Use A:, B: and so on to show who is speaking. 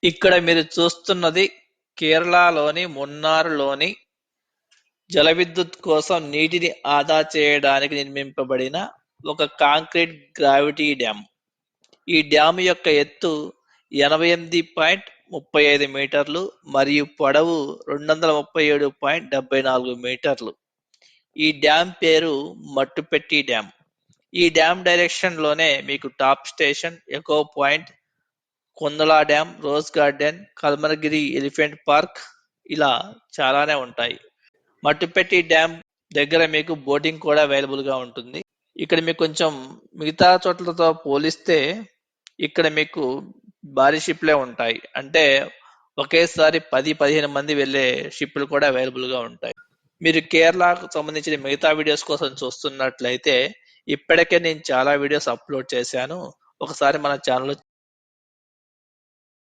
A: ఇక్కడ మీరు చూస్తున్నది కేరళలోని మున్నార్‌లోని జలవిద్యుత్ కోసం నీటిని ఆదా చేయడానికి నిర్మింపబడిన ఒక కాంక్రీట్ గ్రావిటీ డ్యామ్. ఈ డ్యామ్ యొక్క ఎత్తు 88.35 మీటర్లు మరియు పొడవు 237.74 మీటర్లు. ఈ డ్యామ్ పేరు మట్టుపెట్టి డ్యామ్. ఈ డ్యామ్ డైరెక్షన్ లోనే మీకు top station, echo point, Kundala dam, rose garden, Kalmanagiri elephant park ఇలా చాలానే ఉంటాయి. మట్టుపెట్టి డ్యామ్ దగ్గర మీకు బోటింగ్ కూడా అవైలబుల్ గా ఉంటుంది. ఇక్కడ మీకు కొంచెం మిగతా చోట్లతో పోలిస్తే ఇక్కడ మీకు భారీ షిప్లే ఉంటాయి. అంటే ఒకేసారి 10-15 మంది వెళ్ళే షిప్లు కూడా అవైలబుల్ గా ఉంటాయి. మీరు కేరళకు సంబంధించిన మిగతా వీడియోస్ కోసం చూస్తున్నట్లయితే ఇప్పటికే నేను చాలా వీడియోస్ అప్లోడ్ చేశాను. ఒకసారి మన ఛానల్